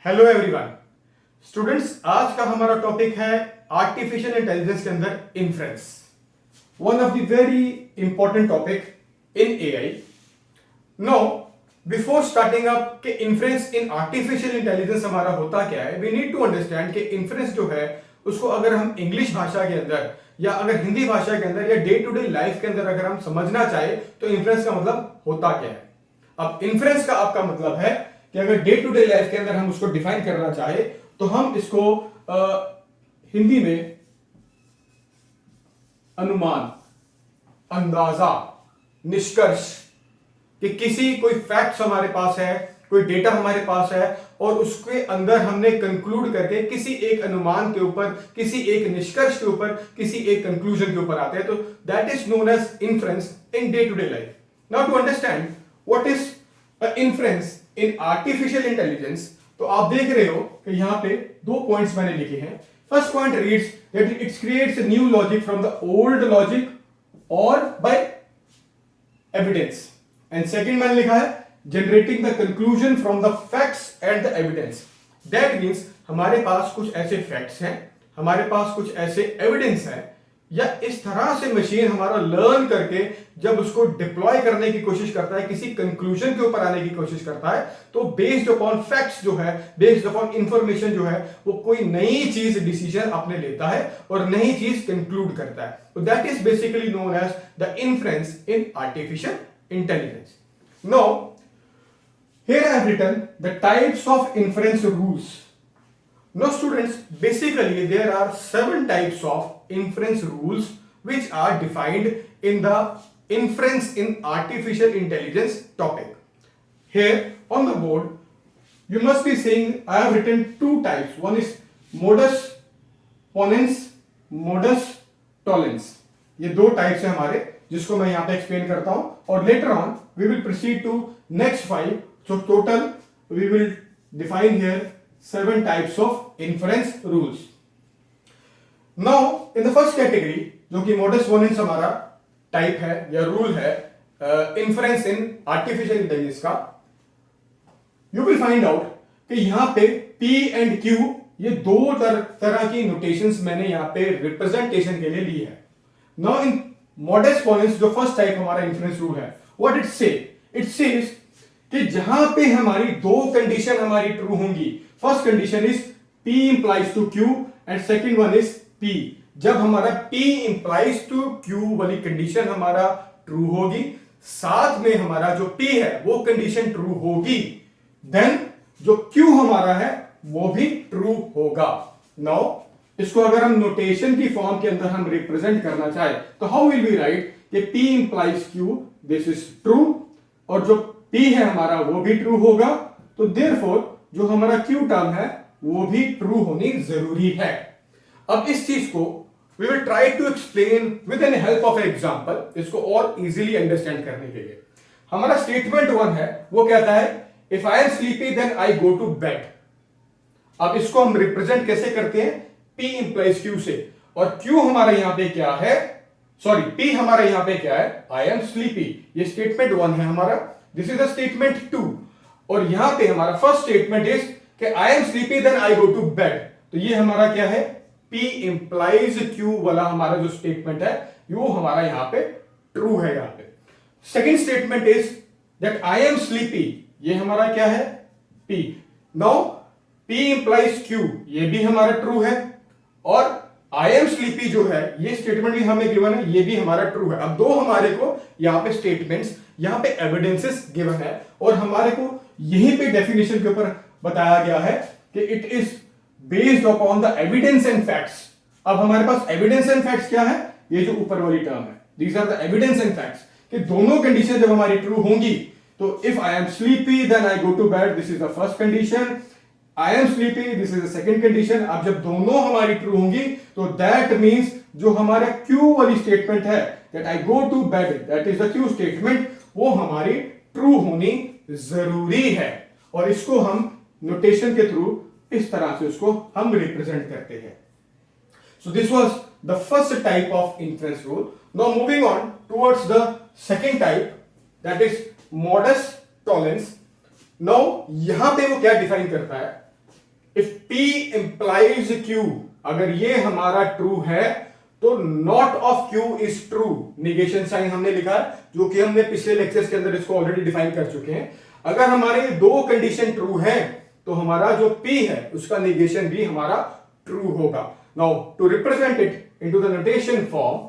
Hello everyone students, आज का हमारा टॉपिक है आर्टिफिशियल इंटेलिजेंस के अंदर inference, one of the very important topic in AI. Now before starting up के इन्फ्रेंस इन आर्टिफिशियल इंटेलिजेंस हमारा होता क्या है, वी नीड टू अंडरस्टैंड कि इन्फ्रेंस जो है उसको अगर हम इंग्लिश भाषा के अंदर या अगर हिंदी भाषा के अंदर या डे टू डे लाइफ के अंदर अगर हम समझना चाहे तो इन्फ्रेंस का मतलब होता क्या है। अब इन्फ्रेंस का आपका मतलब है कि अगर डे टू डे लाइफ के अंदर हम उसको डिफाइन करना चाहे तो हम इसको हिंदी में अनुमान, अंदाजा, निष्कर्ष कि किसी कोई फैक्ट्स हमारे पास है, कोई डेटा हमारे पास है और उसके अंदर हमने कंक्लूड करके किसी एक अनुमान के ऊपर, किसी एक निष्कर्ष के ऊपर, किसी एक कंक्लूजन के ऊपर आते हैं, तो that is known as inference in day to day life. Now to understand what is inference in artificial intelligence, तो आप देख रहे हो कि यहां पे दो पॉइंट्स मैंने लिखे हैं। First point reads that it creates new logic from the old logic और बाय एविडेंस, एंड सेकंड मैंने लिखा है generating the conclusion from the facts and the evidence. That means हमारे पास कुछ ऐसे फैक्ट्स हैं, हमारे पास कुछ ऐसे एविडेंस हैं, या इस तरह से मशीन हमारा लर्न करके जब उसको डिप्लॉय करने की कोशिश करता है, किसी कंक्लूजन के ऊपर आने की कोशिश करता है, तो बेस्ड अपॉन फैक्ट्स जो है, बेस्ड अपॉन इंफॉर्मेशन जो है, वो कोई नई चीज डिसीजन अपने लेता है और नई चीज कंक्लूड करता है। तो that is basically known as the inference in artificial intelligence. Now here I have written the types of inference rules. Now students, basically there are 7 types of inference rules which are defined in the inference in artificial intelligence topic. Here on the board you must be seeing I have written 2 types. One is modus ponens, modus tollens. ये दो types है हमारे, जिसको मैं यहां पे explain करता हूं और later on we will proceed to next 5. So total we will define here 7 types of inference rules. Now in the first category, जो कि modus ponens हमारा टाइप है या रूल है inference in artificial intelligence का, you will find out कि यहां पे P and Q ये दो तरह की नोटेशंस मैंने यहां पे रिप्रेजेंटेशन के लिए ली है. Now in modus ponens जो फर्स्ट टाइप हमारा inference रूल है, what it say? It says कि जहां पे हमारी दो कंडीशन हमारी ट्रू होंगी, first condition is P implies to Q and second one is P. जब हमारा P इंप्लाइज टू Q वाली कंडीशन हमारा ट्रू होगी, साथ में हमारा जो P है वो कंडीशन ट्रू होगी, देन जो Q हमारा है वो भी ट्रू होगा. नाउ इसको अगर हम नोटेशन की फॉर्म के अंदर हम रिप्रेजेंट करना चाहे तो हाउ विल वी राइट कि P implies Q, this is true, और जो P है हमारा वो भी ट्रू होगा, तो देयरफॉर जो हमारा Q टर्म है वो भी ट्रू होनी जरूरी है. अब इस चीज को we will try to explain with the help of an example, इसको और इजीली अंडरस्टैंड करने के लिए. हमारा स्टेटमेंट 1 है, वो कहता है if I am sleepy then I go to bed. अब इसको हम रिप्रेजेंट कैसे करते हैं? P इंप्लाइज Q से, और Q हमारा यहां पे क्या है, सॉरी P हमारा यहां पे क्या है, I am sleepy. ये स्टेटमेंट 1 है हमारा, दिस इज द स्टेटमेंट 2, और यहां पे हमारा फर्स्ट स्टेटमेंट इज कि I am sleepy then I go to bed. तो ये हमारा क्या है, P इंप्लाइज Q वाला हमारा जो स्टेटमेंट है वो हमारा यहां पे ट्रू है. यहां पे second statement is that I am sleepy, ये हमारा क्या है, P. Now P implies Q, ये भी हमारा ट्रू है, और आई एम स्लीपी जो है ये स्टेटमेंट भी हमें गिवन है, ये भी हमारा ट्रू है. अब दो हमारे को यहां पे स्टेटमेंट्स, यहां पे एविडेंसेस गिवन है, और हमारे को यहीं पे डेफिनेशन के ऊपर बताया गया है कि it is based upon the evidence and facts. अब हमारे पास एविडेंस एंड फैक्ट्स क्या है, ये जो ऊपर वाली टर्म है, these are the evidence and facts, कि दोनों कंडीशन जब हमारी ट्रू होंगी, तो if I am sleepy then I go to bed, this is the first condition, I am sleepy this is the second condition. अब जब दोनों हमारी ट्रू होंगी तो दैट मींस जो हमारा Q वाली स्टेटमेंट है, that I go to bed, that is the Q statement, वो हमारी ट्रू होनी जरूरी है, और इसको हम नोटेशन के थ्रू इस तरह से उसको हम रिप्रेजेंट करते हैं. So this was the first type of inference rule. Now moving on towards the second type, that is modus tollens. Now यहां पे वो क्या डिफाइन करता है इफ P इंप्लाइज Q, अगर ये हमारा ट्रू है तो not of Q is true. Negation sign हमने लिखा, जो कि हमने पिछले लेक्चर्स के अंदर इसको ऑलरेडी डिफाइन कर चुके हैं। अगर हमारे दो कंडीशन ट्रू है तो हमारा जो P है उसका निगेशन भी हमारा ट्रू होगा। Now to represent it into the notation form,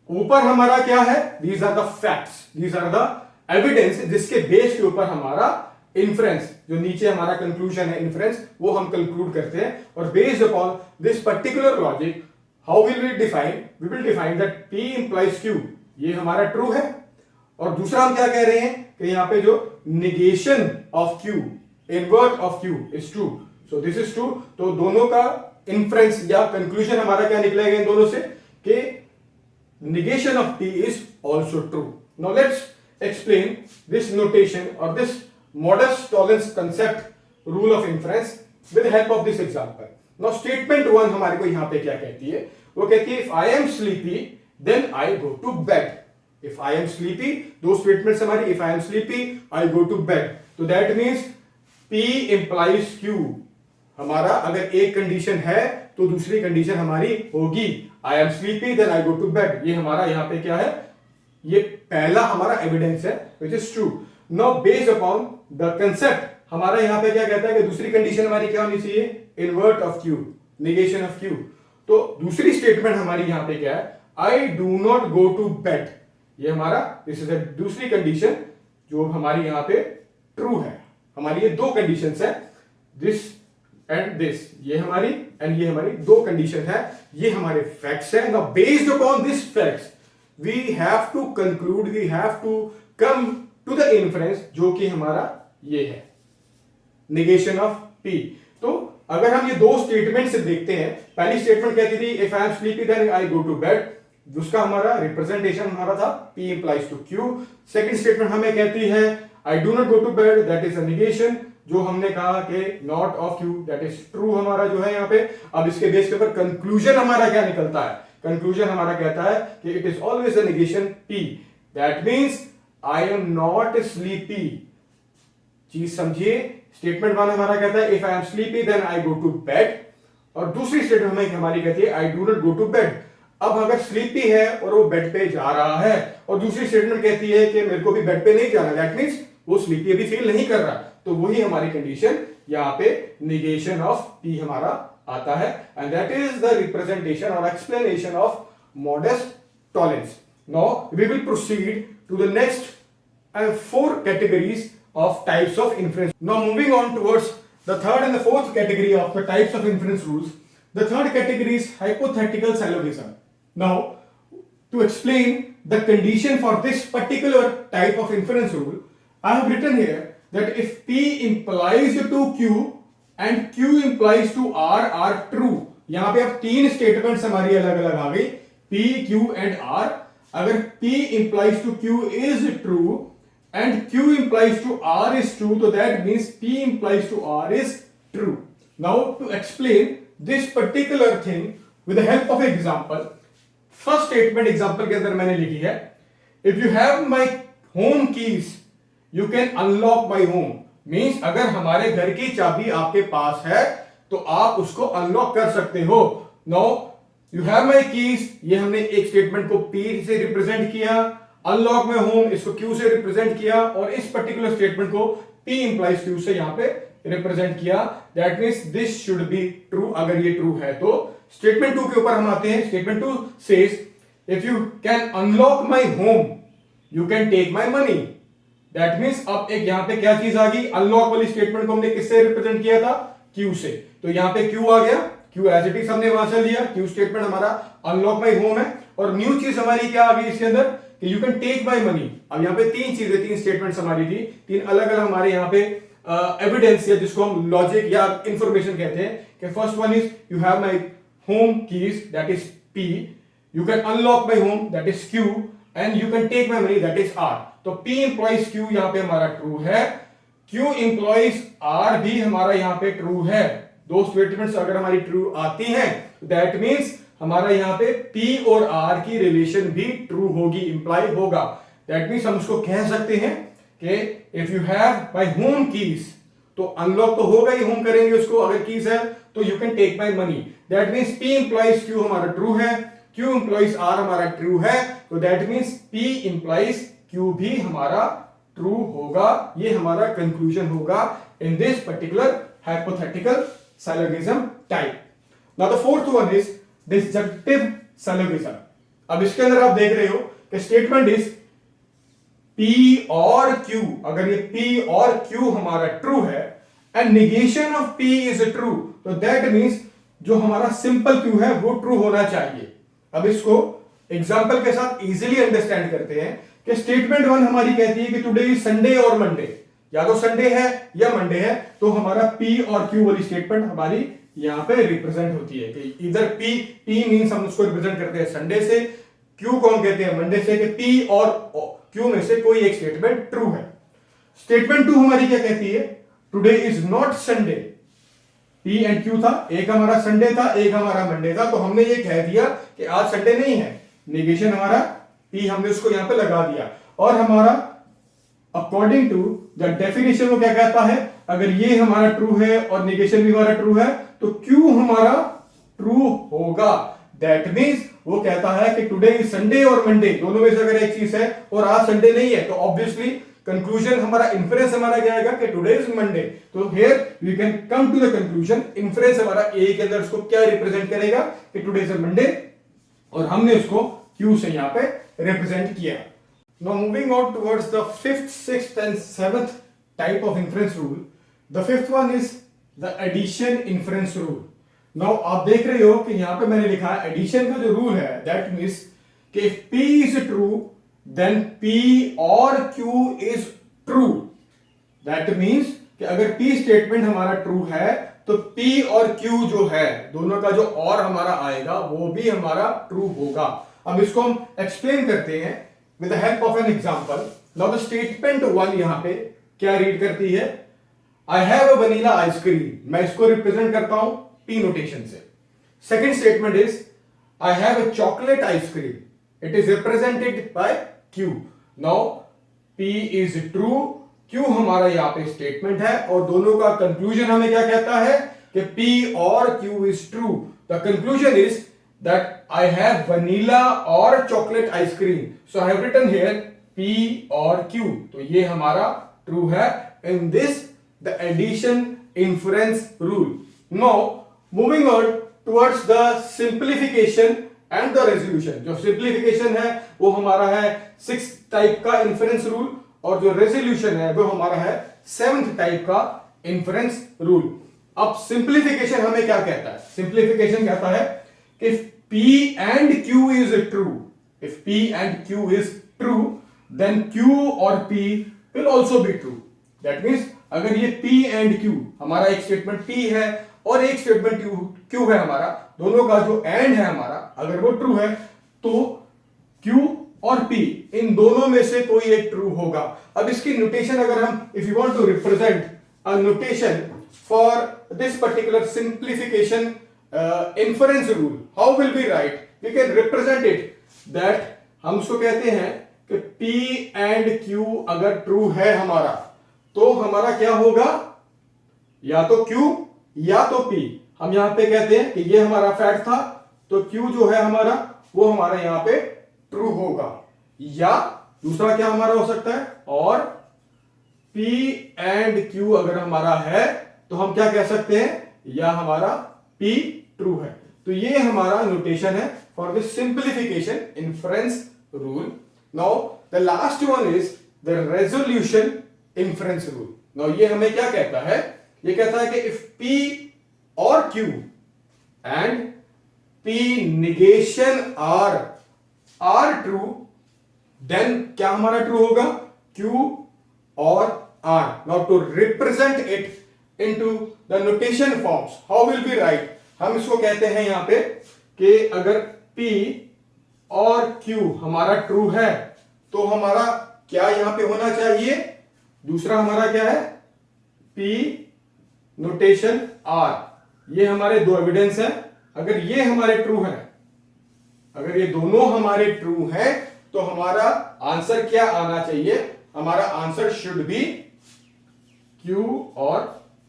ऊपर हमारा क्या है, these are the facts, these are the evidence, जिसके बेस के ऊपर हमारा इन्फ्रेंस, जो नीचे हमारा कंक्लूजन है इन्फ्रेंस, वो हम कंक्लूड करते हैं। और based upon this particular logic, how will we define, we will define that P implies Q, ये हमारा ट्रू है। और दूसरा हम क्या कह रहे हैं कि यहां पे जो negation of Q, invert of Q is true, so this is true. तो दोनों का इन्फ्रेंस या कंक्लूजन हमारा क्या निकलेगा इन दोनों से, कि negation of P is also true. Now let's explain this notation or this modus tollens concept, rule of inference, with the help of this example. Now statement 1 हमारे को यहाँ पे क्या कहती है, वो कहती है if I am sleepy then I go to bed. If I am sleepy, दो statements हमारी, if I am sleepy I go to bed. तो that means P implies Q, हमारा अगर एक कंडीशन है तो दूसरी कंडीशन हमारी होगी I am sleepy then I go to bed. ये हमारा यहाँ पे क्या है, ये पहला हमारा एविडेंस है which is true. Now based upon the concept, हमारा यहाँ पे क्या कहता है कि दूसरी कंडीशन हमारी क्या होनी चाहिए, invert of Q, negation of Q। तो दूसरी स्टेटमेंट हमारी यहाँ पे क्या है, I do not go to bed, ये हमारा दिस इज दूसरी कंडीशन जो हमारी यहाँ पे ट्रू है। हमारी ये दो कंडीशंस है, दिस एंड दिस, ये हमारी एंड ये हमारी दो कंडीशन है, ये हमारे फैक्ट्स है। Now based upon this facts we have to conclude, we have to come to the inference, जो कि हमारा ये है निगेशन ऑफ P। तो अगर हम ये दो स्टेटमेंट से देखते हैं, पहली स्टेटमेंट कहती थी if I am sleepy then I go to bed, उसका हमारा रिप्रेजेंटेशन हमारा था P implies to Q। Second statement हमें कहती है I do not go to bed, that is a negation, जो हमने कहा कि not of Q, that is true हमारा जो है यहाँ पे। अब इसके बेस के ऊपर कंक्लूजन हमारा क्या निकलता है, कंक्लूजन हमारा कहता है कि it is always a negation P, that means I am not sleepy. चीज समझिए, स्टेटमेंट 1 हमारा कहता है if I am sleepy then I go to bed, और दूसरी स्टेटमेंट हमारी कहती है I do not go to bed. अब अगर स्लीपी है और वो बेड पे जा रहा है, और दूसरी स्टेटमेंट कहती है कि मेरे को भी बेड पे नहीं जाना, दैट मींस वो स्लीपी अभी फील नहीं कर रहा, तो वही हमारी कंडीशन यहाँ पे निगेशन ऑफ P हमारा आता है, and that is the representation और explanation of modus tollens. Now we will proceed to the next 4 categories of types of inference. Now moving on towards the third and the fourth category of the types of inference rules. The third category is hypothetical syllogism. Now to explain the condition for this particular type of inference rule, I have written here that if P implies to Q and Q implies to R are true, यहां पे अब तीन statements हमारी अलग अलग आ गई, P, Q and R। अगर P implies to Q is true and Q implies to R is true, so that means P implies to R is true. Now to explain this particular thing with the help of example, first statement example के अंदर मैंने लिखी है, if you have my home keys you can unlock my home, means अगर हमारे घर की चाबी आपके पास है तो आप उसको अनलॉक कर सकते हो। No you have my keys, ये हमने एक स्टेटमेंट को P से रिप्रेजेंट किया, अनलॉक माई होम इसको Q से रिप्रेजेंट किया, और इस पर्टिकुलर स्टेटमेंट को P इंप्लाइज Q से यहां पे रिप्रेजेंट किया, that means this should be true. अगर ये ट्रू है तो स्टेटमेंट 2 के ऊपर हम आते हैं। Statement 2 says if you can unlock my home you can take my money, that means अब एक यहां पे क्या चीज आ गई, अनलॉक वाली स्टेटमेंट को हमने किससे रिप्रेजेंट किया था, Q से, तो यहां पे Q आ गया, Q एज इट इज हमने वहां से लिया, Q स्टेटमेंट हमारा अनलॉक माई होम है, और न्यू चीज हमारी क्या आ गई इसके अंदर कि you can take my money. अब यहाँ पे तीन चीजें, तीन स्टेटमेंट्स हमारी थी, तीन अलग अलग हमारे यहाँ पे एविडेंस या जिसको हम लॉजिक या इंफॉर्मेशन कहते हैं कि first one is you have my home keys that is P, you can unlock my home that is Q, and you can take my money that is R। तो P implies Q यहाँ पे हमारा true है, Q employees R भी हमारा यहाँ पे true है। दो स्टेटमेंट्स अगर हमारी ट्रू आती हैं दैट मींस हमारा यहाँ पे P और R की रिलेशन भी ट्रू होगी, इंप्लाई होगा। दैट मींस हम उसको कह सकते हैं कि if you have my home keys, तो अनलॉक तो होगा ही, हम करेंगे उसको अगर कीज है तो you can take my money. That means P implies Q हमारा ट्रू है, Q इंप्लाइज R हमारा ट्रू है, तो that means P implies Q भी हमारा ट्रू होगा। ये हमारा कंक्लूजन होगा in this particular hypothetical syllogism type. Now the fourth one is disjunctive syllogism. अब इसके अंदर आप देख रहे हो कि स्टेटमेंट इज P और Q, अगर ये P और Q हमारा ट्रू है and negation of P is true, तो दैट मींस जो हमारा सिंपल Q है वो ट्रू होना चाहिए। अब इसको एग्जांपल के साथ इजीली अंडरस्टैंड करते हैं कि स्टेटमेंट वन हमारी कहती है कि टुडे इज संडे और मंडे, या तो संडे है या मंडे है, तो हमारा P और Q वाली स्टेटमेंट हमारी यहां पे रिप्रेजेंट होती है कि इधर P मींस हम उसको रिप्रेजेंट करते हैं संडे से, Q को हम कहते हैं मंडे से, कि P और Q में से कोई एक स्टेटमेंट ट्रू है। स्टेटमेंट टू हमारी क्या कहती है, today is not Sunday. P and Q था, एक हमारा संडे था एक हमारा मंडे था, तो हमने ये कह दिया कि आज संडे नहीं है, नेगेशन हमारा P हमने उसको यहां पे लगा दिया। और हमारा अकॉर्डिंग टू द डेफिनेशन वो क्या कहता है, अगर ये हमारा ट्रू है और नेगेशन भी हमारा ट्रू है तो Q हमारा ट्रू होगा। दैट मींस वो कहता है कि टुडे इज संडे और मंडे दोनों में से अगर एक चीज है और आज संडे नहीं है, तो ऑब्वियसली कंक्लूजन हमारा इन्फरेंस हमारा क्या आएगा कि टुडे इज मंडे। तो here we can come to the conclusion, inference हमारा ए के अंदर उसको क्या रिप्रेजेंट करेगा कि टुडे इज मंडे, और हमने उसको Q से यहां पे रिप्रेजेंट किया। Now moving on towards the fifth, sixth and seventh type of inference rule. The fifth one is the addition inference rule. Now आप देख रहे हो कि यहां पे मैंने लिखा है एडिशन का जो रूल है, दैट मींस कि if P is true then P और Q is true। That means कि अगर P स्टेटमेंट हमारा ट्रू है तो P और Q जो है दोनों का जो और हमारा आएगा वो भी हमारा ट्रू होगा। अब इसको हम एक्सप्लेन करते हैं with the help of an example. Now the statement one यहां पे क्या रीड करती है, I have a vanilla ice cream. मैं इसको रिप्रेजेंट करता हूं P नोटेशन से। Second statement is I have a chocolate ice cream, it is represented by Q। Now P is true, Q हमारा यहां पे स्टेटमेंट है और दोनों का कंक्लूजन हमें क्या कहता है कि P और Q is true. The conclusion is that I have vanilla और chocolate ice cream, so I have written here P और Q, तो ये हमारा ट्रू है in this the addition inference rule. Now moving on towards the simplification and the resolution. जो simplification है वो हमारा है सिक्स टाइप का इन्फरेंस रूल, और जो रेजोल्यूशन है वो हमारा है सेवंथ टाइप का इन्फरेंस रूल। अब सिंप्लीफिकेशन हमें क्या कहता है, सिंप्लीफिकेशन कहता है कि if P and Q is true, if P and Q is true then Q और P will also be true। that means अगर ये P and Q हमारा एक स्टेटमेंट P है और एक स्टेटमेंट Q है हमारा, दोनों का जो एंड है हमारा अगर वो ट्रू है तो Q और P इन दोनों में से कोई एक ट्रू होगा। अब इसकी नोटेशन अगर हम if you want to represent a notation for this particular simplification inference rule, how will we write, we can represent it that हम उसको कहते हैं कि P एंड Q अगर ट्रू है हमारा तो हमारा क्या होगा, या तो Q या तो P। हम यहां पे कहते हैं कि ये हमारा फैक्ट था तो Q जो है हमारा वो हमारा यहां पे ट्रू होगा, या दूसरा क्या हमारा हो सकता है, और P एंड Q अगर हमारा है तो हम क्या कह सकते हैं, या हमारा P ट्रू है। तो ये हमारा नोटेशन है for this simplification inference rule. Now the last one is the resolution inference rule. Now ये हमें क्या कहता है, ये कहता है कि इफ P और Q and P negation R true, then क्या हमारा ट्रू होगा, Q और R। Now to represent it into the notation forms, how will be write, हम इसको कहते हैं यहां पे कि अगर P और Q हमारा ट्रू है तो हमारा क्या यहां पे होना चाहिए, दूसरा हमारा क्या है P नोटेशन R। ये हमारे दो एविडेंस हैं। अगर ये हमारे ट्रू है, अगर ये दोनों हमारे ट्रू हैं तो हमारा आंसर क्या आना चाहिए, हमारा आंसर शुड बी Q और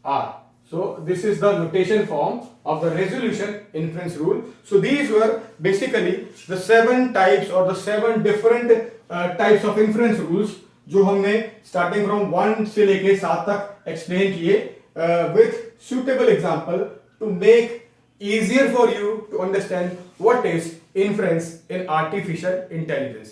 R. So this is the notation form of the resolution inference rule. So these were basically the 7 types or the 7 different types of inference rules जो हमने starting from 1 से लेके 7 तक explain किए with suitable example to make easier for you to understand what is inference in artificial intelligence.